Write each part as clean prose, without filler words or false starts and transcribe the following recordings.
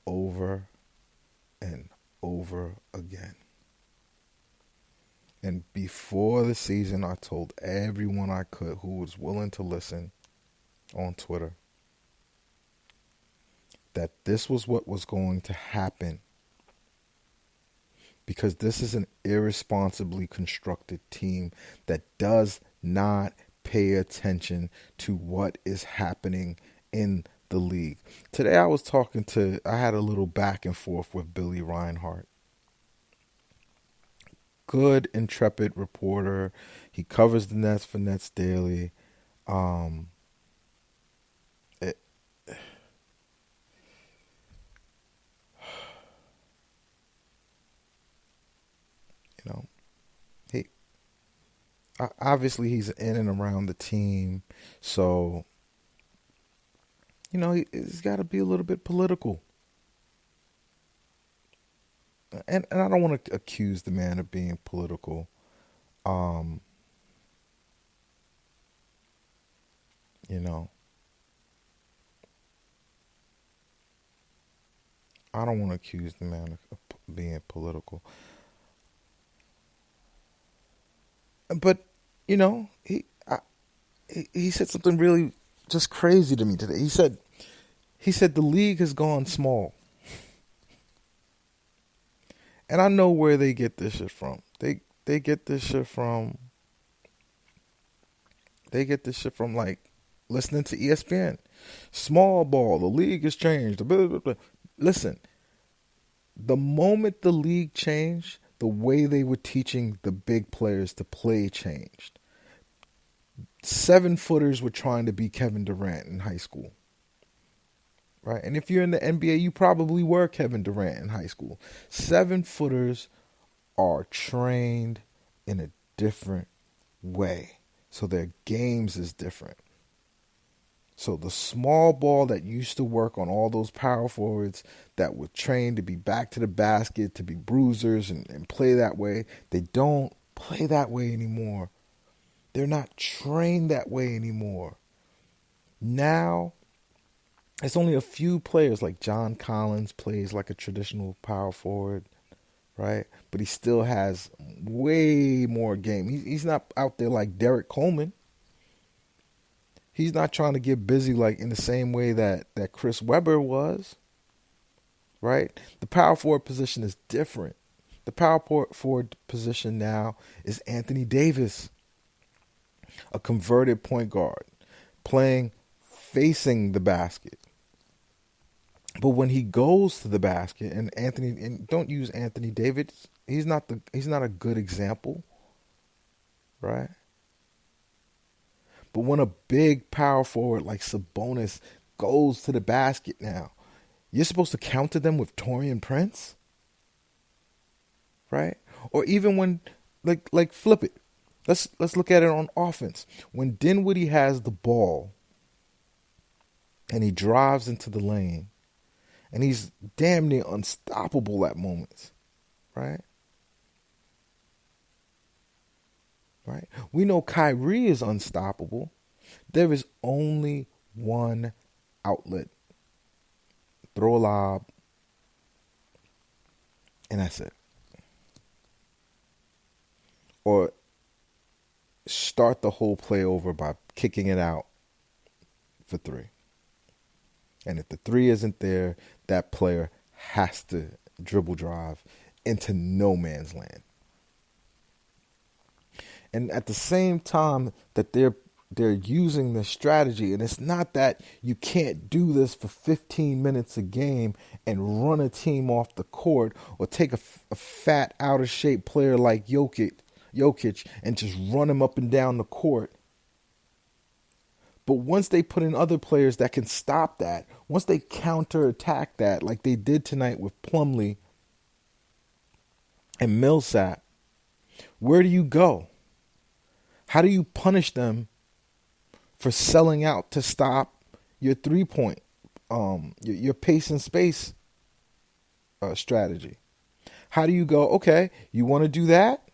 over and over again. And before the season, I told everyone I could who was willing to listen on Twitter that this was what was going to happen, because this is an irresponsibly constructed team that does not pay attention to what is happening in the league. Today I had a little back and forth with Billy Reinhart. Good, intrepid reporter. He covers the Nets for Nets Daily. Um, it, you know, he obviously he's in and around the team, so he's got to be a little bit political. And I don't want to accuse the man of being political. Um, you know, I don't want to accuse the man of being political. But he said something really just crazy to me today. He said the league has gone small, and I know where they get this shit from. They get this shit from like listening to ESPN. Small ball, the league has changed. Blah, blah, blah. Listen, the moment the league changed, the way they were teaching the big players to play changed. 7-footers were trying to be Kevin Durant in high school. Right? And if you're in the NBA, you probably were Kevin Durant in high school. 7-footers are trained in a different way. So their games is different. So the small ball that used to work on all those power forwards that were trained to be back to the basket, to be bruisers and play that way, they don't play that way anymore. They're not trained that way anymore. Now, it's only a few players, like John Collins plays like a traditional power forward, right? But he still has way more game. He's not out there like Derek Coleman. He's not trying to get busy like in the same way that Chris Webber was, right? The power forward position is different. The power forward position now is Anthony Davis, a converted point guard, playing facing the basket. But when he goes to the basket, and don't use Anthony Davis, he's not a good example, right? But when a big power forward like Sabonis goes to the basket now, you're supposed to counter them with Taurean Prince, right? Or even when like flip it. Let's look at it on offense. When Dinwiddie has the ball and he drives into the lane, and he's damn near unstoppable at moments, right? Right? We know Kyrie is unstoppable. There is only one outlet. Throw a lob, and that's it. Or start the whole play over by kicking it out for 3. And if the 3 isn't there, that player has to dribble drive into no man's land. And at the same time that they're using this strategy, and it's not that you can't do this for 15 minutes a game and run a team off the court, or take a fat, out of shape player like Jokic and just run him up and down the court. But once they put in other players that can stop that, once they counterattack that, like they did tonight with Plumlee and Millsap, where do you go? How do you punish them for selling out to stop your 3-point, your pace and space strategy? How do you go, okay, you want to do that?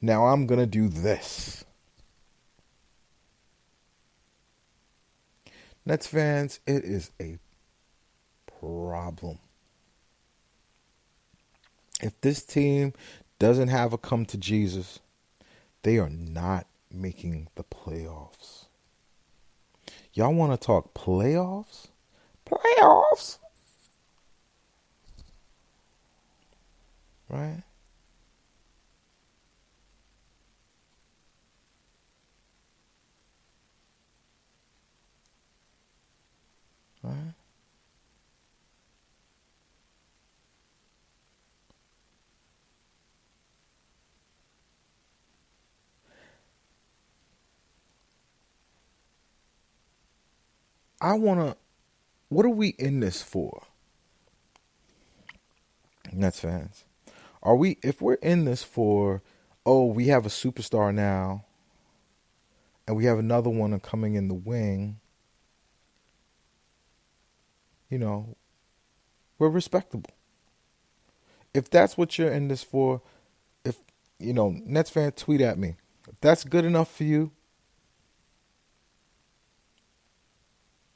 Now I'm going to do this. Nets fans, it is a problem. If this team doesn't have a come to Jesus, they are not making the playoffs. Y'all want to talk playoffs? Playoffs? Right? Right? I want to. What are we in this for? Nets fans. Are we, if we're in this for, oh, we have a superstar now and we have another one coming in the wing, you know, we're respectable. If that's what you're in this for, if, Nets fan, tweet at me. If that's good enough for you,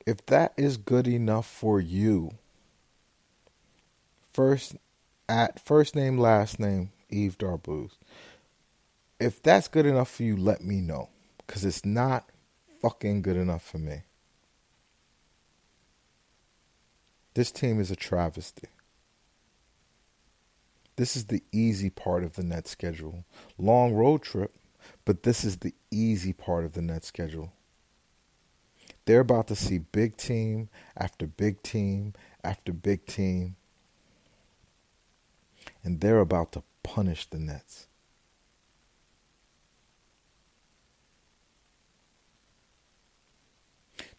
if that is good enough for you, first name, last name, Yves Darbouze. If that's good enough for you, let me know. Because it's not fucking good enough for me. This team is a travesty. This is the easy part of the Nets schedule. Long road trip, but this is the easy part of the Nets schedule. They're about to see big team after big team after big team. And they're about to punish the Nets.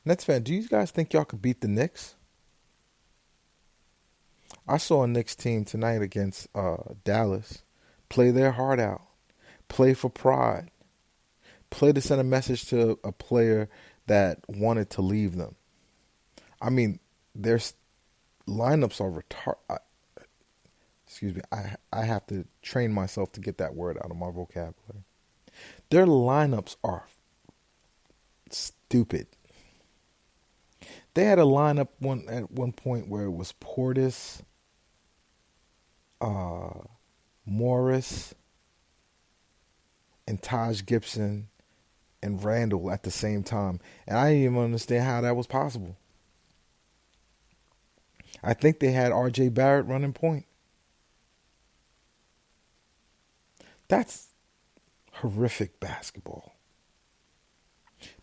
Nets fan, do you guys think y'all could beat the Knicks? I saw a Knicks team tonight against Dallas play their heart out, play for pride, play to send a message to a player that wanted to leave them. I mean, their lineups are retarded. Excuse me, I have to train myself to get that word out of my vocabulary. Their lineups are stupid. They had a lineup at one point where it was Portis, Morris, and Taj Gibson and Randall at the same time. And I didn't even understand how that was possible. I think they had R.J. Barrett running point. That's horrific basketball.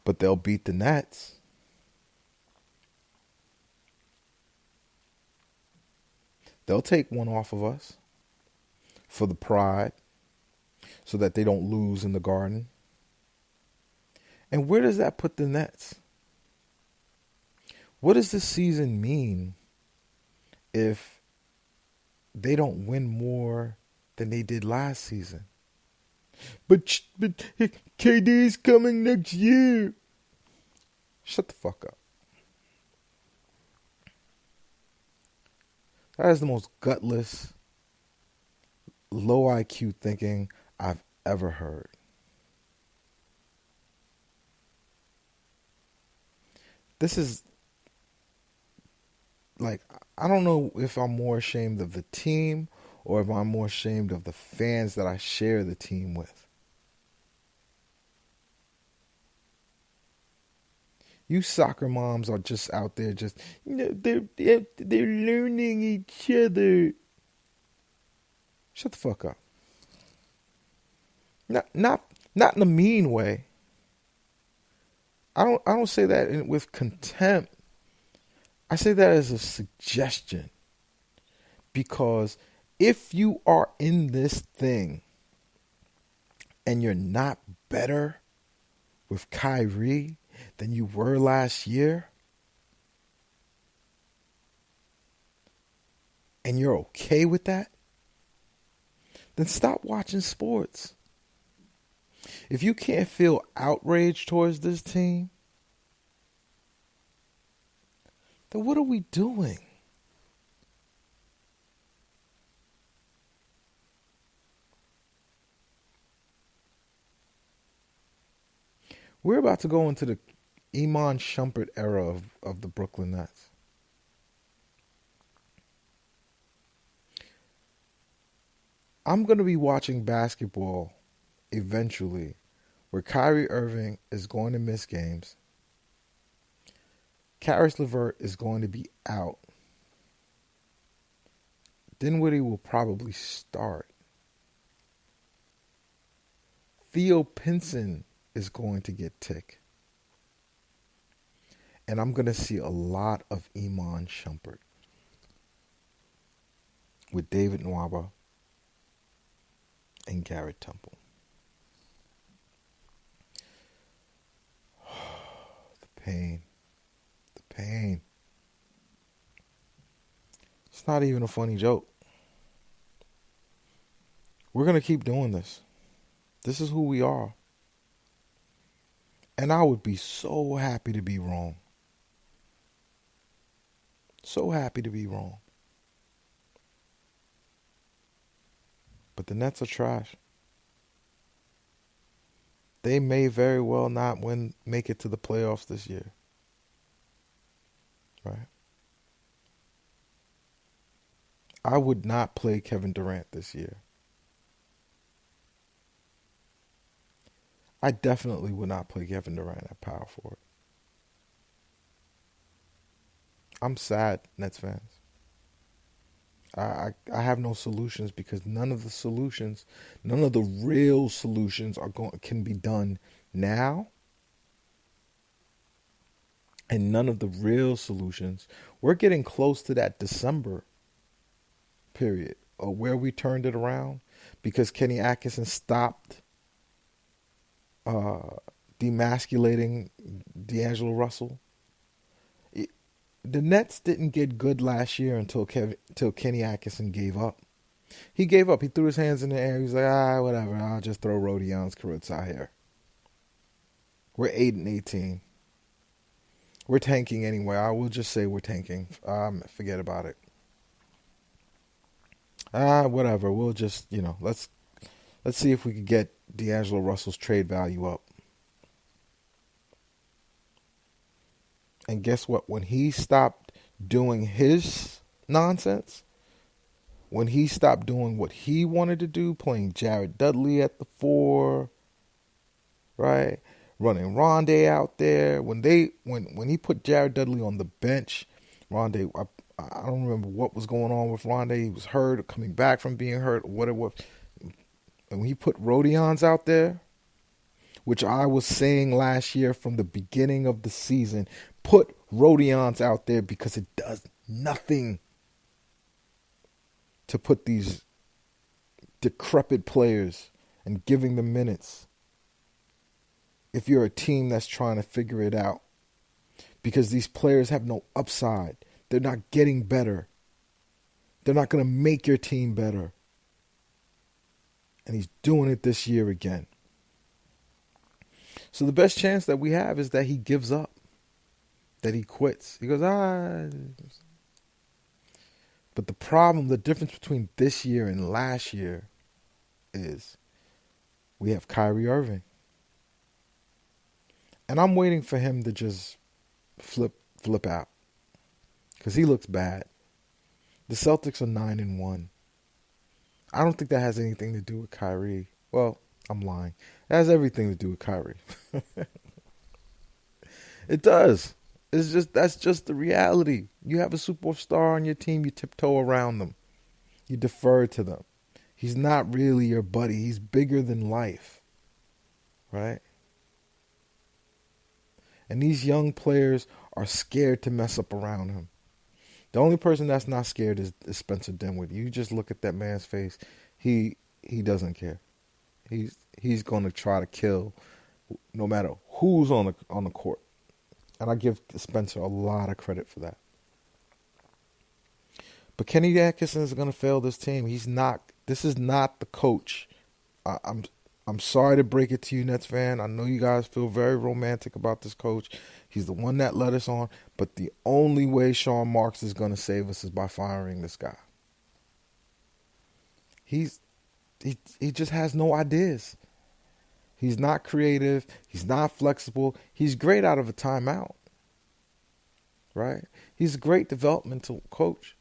But they'll beat the Nets. They'll take one off of us for the pride so that they don't lose in the Garden. And where does that put the Nets? What does this season mean if they don't win more than they did last season? But KD's coming next year. Shut the fuck up. That is the most gutless, low IQ thinking I've ever heard. This is like, I don't know if I'm more ashamed of the team or if I'm more ashamed of the fans that I share the team with. You soccer moms are just out there just, they're learning each other. Shut the fuck up. Not in a mean way. I don't say that with contempt. I say that as a suggestion. Because if you are in this thing and you're not better with Kyrie than you were last year, and you're okay with that, then stop watching sports. If you can't feel outrage towards this team, then what are we doing? We're about to go into the Iman Shumpert era of the Brooklyn Nets. I'm going to be watching basketball eventually where Kyrie Irving is going to miss games. Karis LeVert is going to be out. Dinwiddie will probably start. Theo Pinson is going to get tick. And I'm going to see a lot of Iman Shumpert with David Nwaba and Garrett Temple. The pain. The pain. It's not even a funny joke. We're going to keep doing this. This is who we are. And I would be so happy to be wrong. So happy to be wrong. But the Nets are trash. They may very well not make it to the playoffs this year. Right? I would not play Kevin Durant this year. I definitely would not play Kevin Durant at power forward. I'm sad, Nets fans. I have no solutions because none of the real solutions can be done now. And none of the real solutions, we're getting close to that December period where we turned it around because Kenny Atkinson stopped demasculating D'Angelo Russell. The Nets didn't get good last year until Kenny Atkinson gave up. He gave up. He threw his hands in the air. He was like, whatever. I'll just throw Rodions Kurucs out here. We're 8-18. We're tanking anyway. I will just say we're tanking. Forget about it. Whatever. We'll just, let's see if we could get D'Angelo Russell's trade value up. And guess what? When he stopped doing his nonsense, when he stopped doing what he wanted to do, playing Jared Dudley at the 4, right? Running Rondé out there. When he put Jared Dudley on the bench, Rondé, I don't remember what was going on with Rondé. He was hurt or coming back from being hurt or whatever. And when he put Rodions out there, which I was saying last year from the beginning of the season, put Rodions out there because it does nothing to put these decrepit players and giving them minutes. If you're a team that's trying to figure it out, because these players have no upside. They're not getting better. They're not going to make your team better. And he's doing it this year again. So the best chance that we have is that he gives up, that he quits. He goes, But the difference between this year and last year is we have Kyrie Irving. And I'm waiting for him to just flip out because he looks bad. The Celtics are 9-1. I don't think that has anything to do with Kyrie. Well, I'm lying. It has everything to do with Kyrie. It does. That's just the reality. You have a superstar on your team, you tiptoe around them. You defer to them. He's not really your buddy. He's bigger than life. Right? And these young players are scared to mess up around him. The only person that's not scared is Spencer Dinwiddie. You just look at that man's face. He doesn't care. He's going to try to kill no matter who's on the court. And I give Spencer a lot of credit for that. But Kenny Atkinson is going to fail this team. He's not. This is not the coach. I'm sorry to break it to you, Nets fan. I know you guys feel very romantic about this coach. He's the one that led us on. But the only way Sean Marks is going to save us is by firing this guy. He just has no ideas. He's not creative. He's not flexible. He's great out of a timeout. Right? He's a great developmental coach.